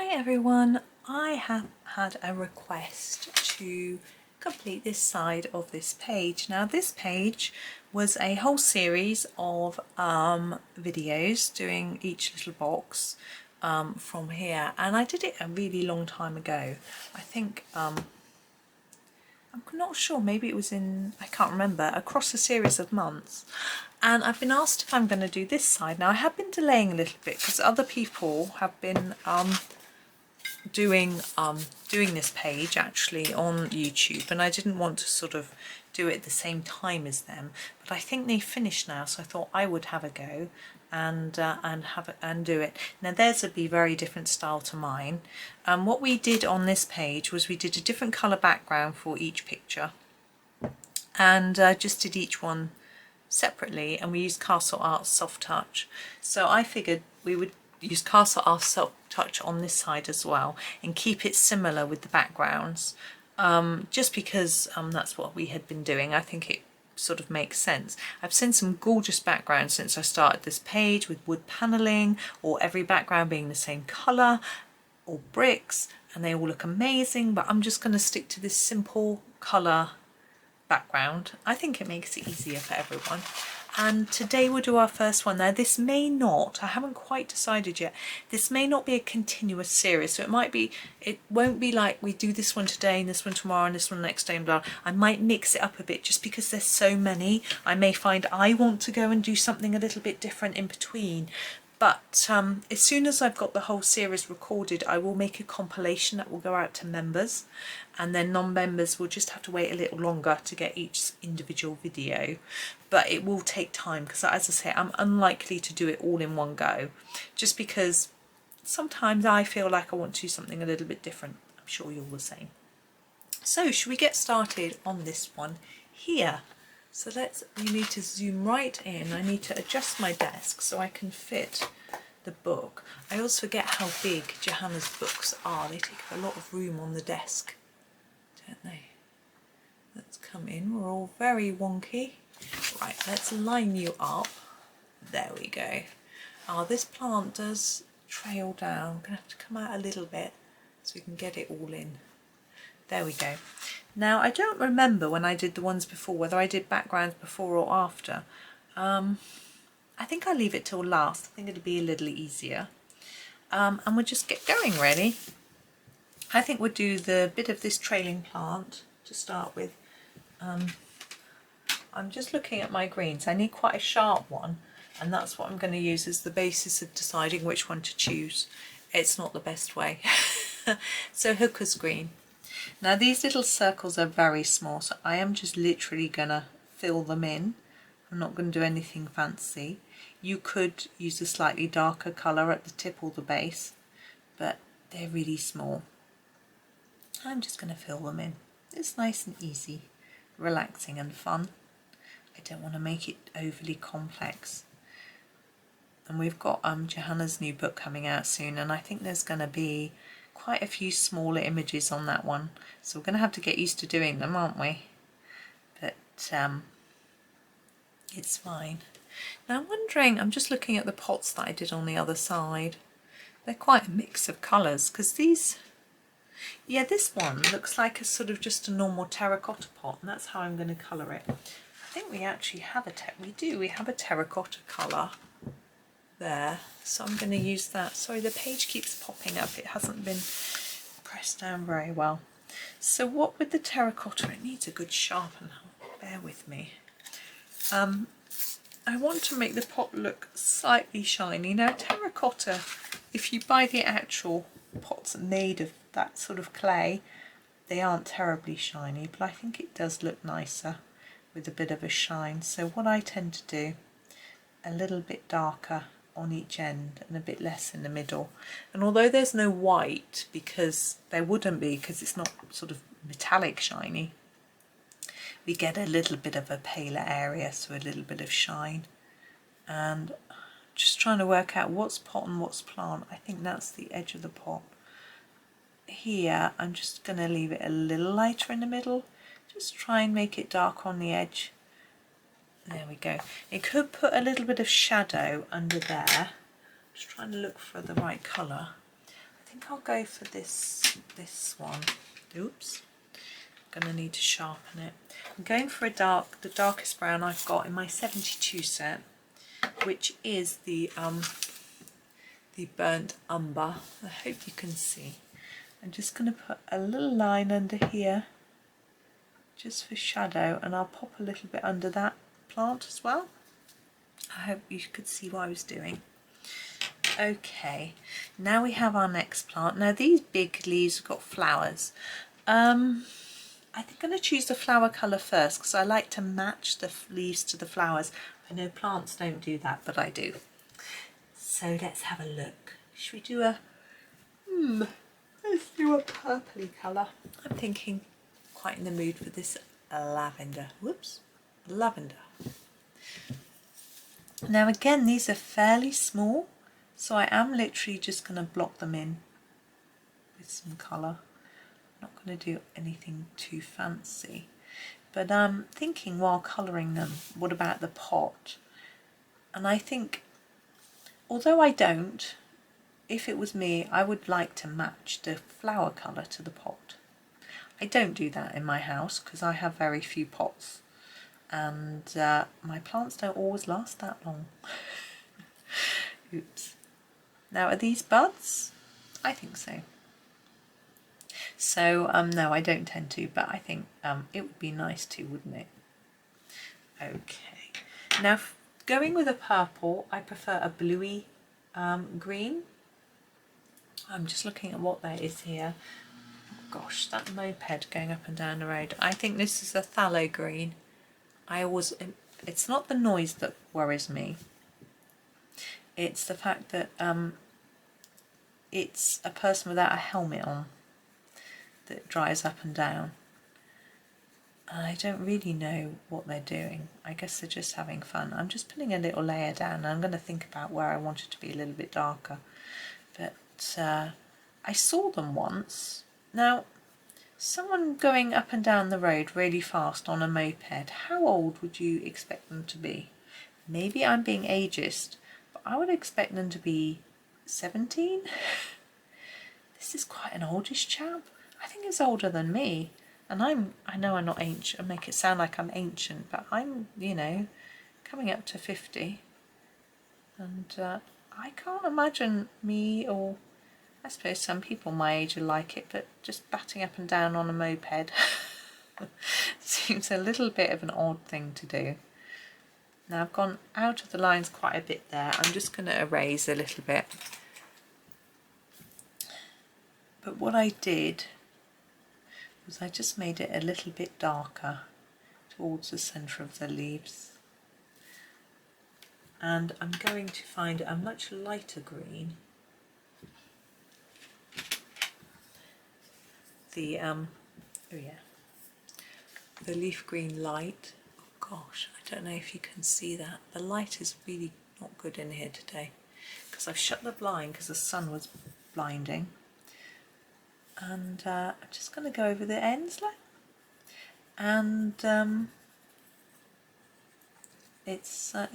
Hi everyone, I have had a request to complete this side of this page. Now this page was a whole series of videos doing each little box from here, and I did it a really long time ago. I think I'm not sure, maybe it was I can't remember, across a series of months. And I've been asked if I'm going to do this side. Now I have been delaying a little bit because other people have been doing this page actually on YouTube, and I didn't want to sort of do it at the same time as them, but I think they finished now, so I thought I would have a go and do it. Now theirs would be very different style to mine. What we did on this page was we did a different colour background for each picture, and just did each one separately, and we used Castle Art Soft Touch. So I figured we would use Castle Art Soft Touch on this side as well and keep it similar with the backgrounds, just because that's what we had been doing. I think it sort of makes sense. I've seen some gorgeous backgrounds since I started this page with wood panelling, or every background being the same colour, or bricks, and they all look amazing, but I'm just going to stick to this simple colour background. I think it makes it easier for everyone. And today we'll do our first one. Now this may not, I haven't quite decided yet, this may not be a continuous series, so it won't be like we do this one today and this one tomorrow and this one next day and blah. I might mix it up a bit just because there's so many. I may find I want to go and do something a little bit different in between. But as soon as I've got the whole series recorded, I will make a compilation that will go out to members, and then non-members will just have to wait a little longer to get each individual video. But it will take time because, as I say, I'm unlikely to do it all in one go, just because sometimes I feel like I want to do something a little bit different. I'm sure you're the same. So should we get started on this one here? So you need to zoom right in. I need to adjust my desk so I can fit the book. I always forget how big Johanna's books are. They take up a lot of room on the desk, don't they? Let's come in. We're all very wonky. Right, let's line you up. There we go. This plant does trail down. I'm going to have to come out a little bit so we can get it all in. There we go. Now I don't remember when I did the ones before whether I did backgrounds before or after. I think I'll leave it till last. I think it'll be a little easier. And we'll just get going really. I think we'll do the bit of this trailing plant to start with. I'm just looking at my greens. I need quite a sharp one, and that's what I'm going to use as the basis of deciding which one to choose. It's not the best way. So hooker's green. Now these little circles are very small, so I am just literally gonna fill them in. I'm not going to do anything fancy. You could use a slightly darker colour at the tip or the base, but they're really small. I'm just going to fill them in. It's nice and easy, relaxing and fun. I don't want to make it overly complex. And we've got Johanna's new book coming out soon, and I think there's going to be quite a few smaller images on that one, so we're going to have to get used to doing them, aren't we? But it's fine. Now I'm wondering, I'm just looking at the pots that I did on the other side. They're quite a mix of colours, because these, yeah, this one looks like a sort of just a normal terracotta pot, and that's how I'm going to colour it. I think we actually have we have a terracotta colour there, so I'm going to use that. Sorry, the page keeps popping up, it hasn't been pressed down very well. So what with the terracotta, it needs a good sharpener, bear with me. I want to make the pot look slightly shiny. Now terracotta, if you buy the actual pots made of that sort of clay, they aren't terribly shiny, but I think it does look nicer with a bit of a shine. So what I tend to do, a little bit darker on each end and a bit less in the middle. And although there's no white, because there wouldn't be, because it's not sort of metallic shiny, we get a little bit of a paler area, so a little bit of shine. And just trying to work out what's pot and what's plant. I think that's the edge of the pot. Here I'm just going to leave it a little lighter in the middle, just try and make it dark on the edge. There we go. It could put a little bit of shadow under there. Just trying to look for the right colour. I think I'll go for this one. Oops. I'm going to need to sharpen it. I'm going for the darkest brown I've got in my 72 set, which is the burnt umber. I hope you can see. I'm just going to put a little line under here just for shadow, and I'll pop a little bit under that plant as well. I hope you could see what I was doing. Okay, now we have our next plant. Now these big leaves have got flowers. I think I'm going to choose the flower colour first because I like to match the leaves to the flowers. I know plants don't do that, but I do. So let's have a look. Should we do a let's do a purpley colour. I'm thinking quite in the mood for this lavender. Whoops, lavender. Now again, these are fairly small, so I am literally just going to block them in with some colour. I'm not going to do anything too fancy, but I'm thinking while colouring them, what about the pot? And I think, although I don't, if it was me, I would like to match the flower colour to the pot. I don't do that in my house because I have very few pots, and my plants don't always last that long. Oops. Now, are these buds? I think so. So no, I don't tend to, but I think it would be nice to, wouldn't it? Okay. Now, going with a purple, I prefer a bluey green. I'm just looking at what there is here. Oh gosh, that moped going up and down the road. I think this is a Pthalo green. It's not the noise that worries me. It's the fact that it's a person without a helmet on that drives up and down. And I don't really know what they're doing. I guess they're just having fun. I'm just putting a little layer down, and I'm going to think about where I want it to be a little bit darker. But I saw them once. Now, someone going up and down the road really fast on a moped, how old would you expect them to be? Maybe I'm being ageist, but I would expect them to be 17. This is quite an oldish chap. I think he's older than me. And I know I'm not ancient, I make it sound like I'm ancient, but I'm, you know, coming up to 50. And I can't imagine me, or I suppose some people my age will like it, but just batting up and down on a moped seems a little bit of an odd thing to do. Now I've gone out of the lines quite a bit there. I'm just going to erase a little bit. But what I did was I just made it a little bit darker towards the centre of the leaves. And I'm going to find a much lighter green. The the leaf green light. Oh gosh, I don't know if you can see that. The light is really not good in here today because I've shut the blind because the sun was blinding. And I'm just going to go over the ends there. And it's a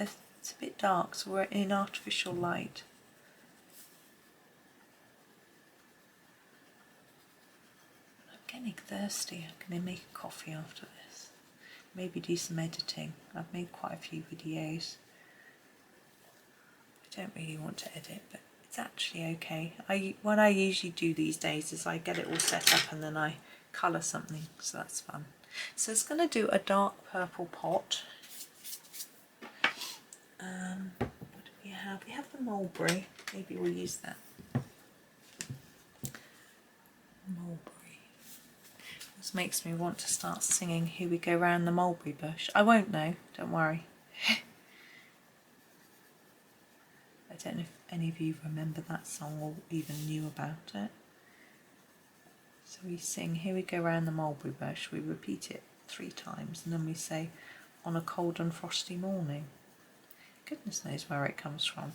bit dark, so we're in artificial light. I'm getting thirsty. I'm going to make a coffee after this. Maybe do some editing. I've made quite a few videos. I don't really want to edit, but it's actually okay. What I usually do these days is I get it all set up and then I colour something, so that's fun. So it's going to do a dark purple pot. What do we have? We have the mulberry. Maybe we'll use that. Mulberry. This makes me want to start singing Here We Go Round the Mulberry Bush. I won't know, don't worry. I don't know if any of you remember that song or even knew about it. So we sing Here We Go Round the Mulberry Bush. We repeat it 3 times and then we say On a Cold and Frosty Morning. Goodness knows where it comes from.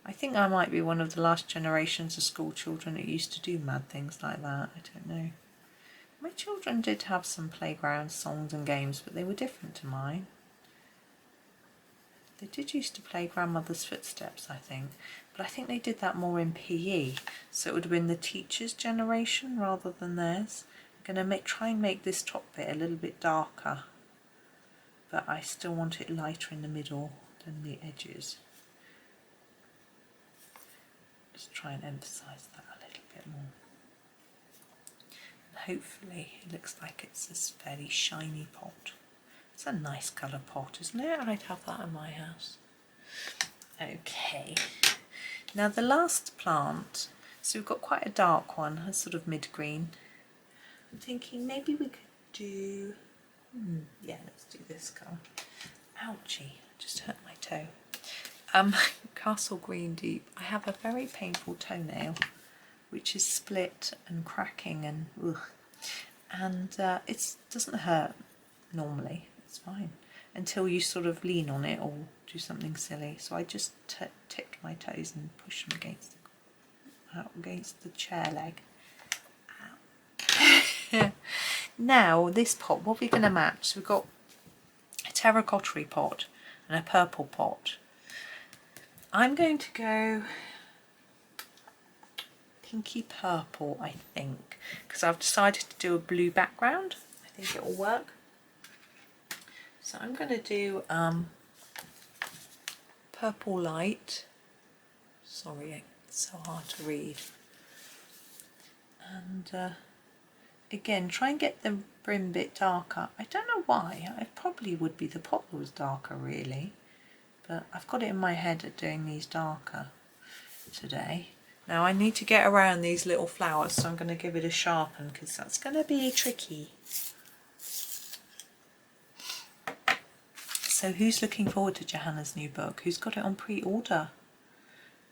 I think I might be one of the last generations of school children that used to do mad things like that. I don't know. My children did have some playground songs and games, but they were different to mine. They did used to play Grandmother's Footsteps, I think, but I think they did that more in PE, so it would have been the teacher's generation rather than theirs. I'm going to try and make this top bit a little bit darker, but I still want it lighter in the middle than the edges. Just try and emphasise that a little bit more. And hopefully it looks like it's this fairly shiny pot. It's a nice colour pot, isn't it? I'd have that in my house. Okay, now the last plant, so we've got quite a dark one, a sort of mid-green. I'm thinking maybe we could do, yeah, let's do this colour. Ouchie, just hurt my toe. Castle Green Deep. I have a very painful toenail, which is split and cracking and ugh. And it doesn't hurt normally. It's fine until you sort of lean on it or do something silly. So I just tipped my toes and pushed them against the chair leg. Ow. Now this pot, what are we going to match? So we've got a terracotta pot and a purple pot. I'm going to go pinky purple, I think, because I've decided to do a blue background. I think it will work. So I'm going to do purple light. Sorry, it's so hard to read. And again, try and get the brim bit darker. I don't know why. It probably would be the pot that was darker, really. But I've got it in my head at doing these darker today. Now I need to get around these little flowers, so I'm going to give it a sharpen because that's going to be tricky. So who's looking forward to Johanna's new book? Who's got it on pre-order?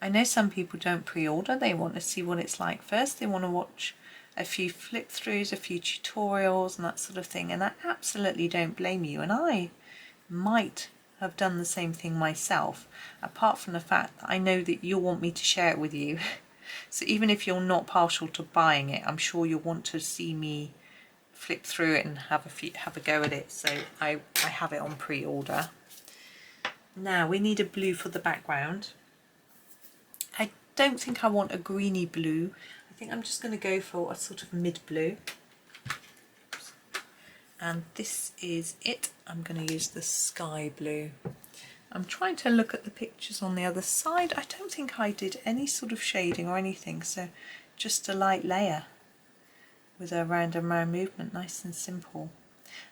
I know some people don't pre-order. They want to see what it's like first. They want to watch a few flip-throughs, a few tutorials and that sort of thing. And I absolutely don't blame you. And I might have done the same thing myself, apart from the fact that I know that you'll want me to share it with you. So even if you're not partial to buying it, I'm sure you'll want to see me flip through it and have a go at it. So I have it on pre-order. Now we need a blue for the background. I don't think I want a greeny blue. I think I'm just going to go for a sort of mid blue. And this is it. I'm going to use the sky blue. I'm trying to look at the pictures on the other side. I don't think I did any sort of shading or anything, so just a light layer with a round and round movement, nice and simple.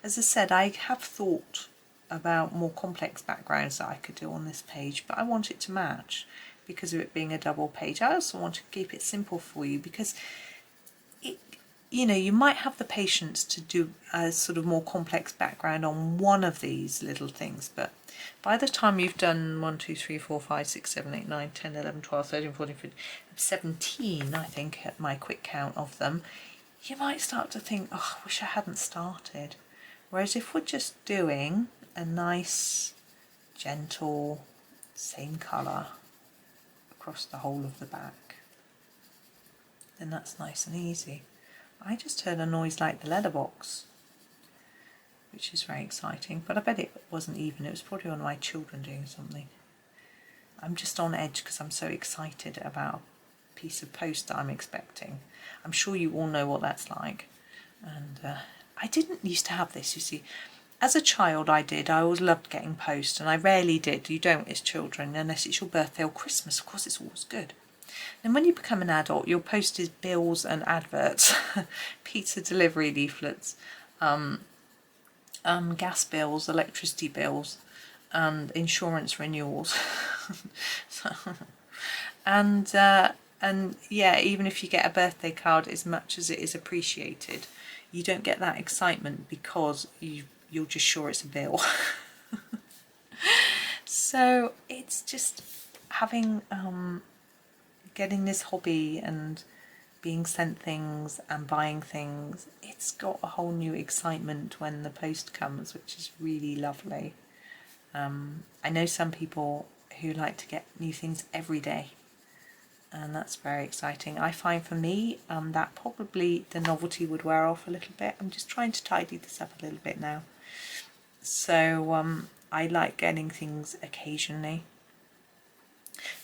As I said, I have thought about more complex backgrounds that I could do on this page, but I want it to match because of it being a double page. I also want to keep it simple for you because you know, you might have the patience to do a sort of more complex background on one of these little things, but by the time you've done 1, 2, 3, 4, 5, 6, 7, 8, 9, 10, 11, 12, 13, 14, 15, 17, I think, at my quick count of them, you might start to think, oh, I wish I hadn't started. Whereas if we're just doing a nice, gentle, same colour across the whole of the back, then that's nice and easy. I just heard a noise like the letterbox, which is very exciting, but I bet it wasn't even. It was probably one of my children doing something. I'm just on edge because I'm so excited about a piece of post that I'm expecting. I'm sure you all know what that's like. And I didn't used to have this, you see. As a child I did. I always loved getting post, and I rarely did. You don't as children, unless it's your birthday or Christmas. Of course, it's always good. And when you become an adult, your post is bills and adverts, pizza delivery leaflets, gas bills, electricity bills, and insurance renewals. and yeah, even if you get a birthday card, as much as it is appreciated, you don't get that excitement because you're just sure it's a bill. So it's just having getting this hobby and being sent things and buying things. It's got a whole new excitement when the post comes, which is really lovely. I know some people who like to get new things every day, and that's very exciting. I find for me that probably the novelty would wear off a little bit. I'm just trying to tidy this up a little bit now. So I like getting things occasionally.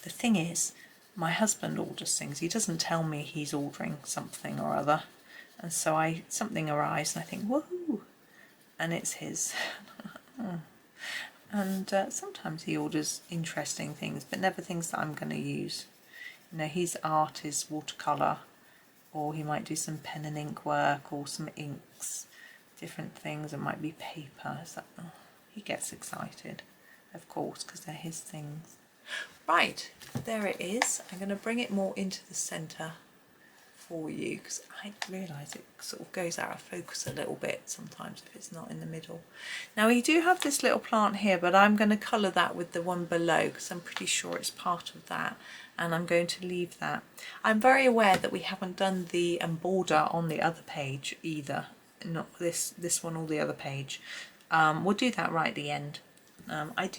The thing is, my husband orders things. He doesn't tell me he's ordering something or other. And so something arrives and I think, woohoo! And it's his. And sometimes he orders interesting things, but never things that I'm going to use. You know, his art is watercolour, or he might do some pen and ink work, or some inks, different things. It might be paper. So, he gets excited, of course, because they're his things. Right, there it is. I'm going to bring it more into the centre for you, because I realise it sort of goes out of focus a little bit sometimes if it's not in the middle. Now we do have this little plant here, but I'm going to colour that with the one below because I'm pretty sure it's part of that, and I'm going to leave that. I'm very aware that we haven't done the border on the other page either, not this one or the other page. We'll do that right at the end. I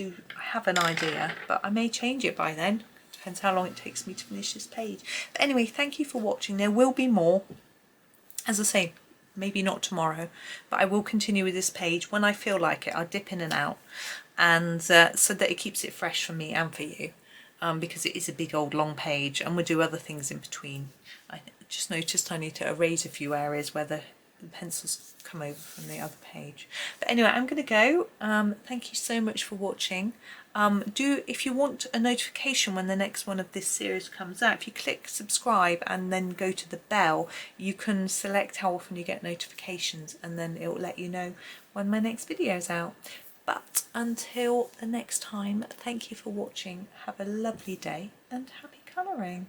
have an idea, but I may change it by then. Depends how long it takes me to finish this page. But anyway, thank you for watching. There will be more. As I say, maybe not tomorrow, but I will continue with this page when I feel like it. I'll dip in and out, and so that it keeps it fresh for me and for you, because it is a big old long page, and we'll do other things in between. I just noticed I need to erase a few areas where the pencils come over from the other page. But anyway, I'm going to go. Thank you so much for watching. If you want a notification when the next one of this series comes out, if you click subscribe and then go to the bell, you can select how often you get notifications, and then it will let you know when my next video is out. But until the next time, thank you for watching. Have a lovely day and happy colouring.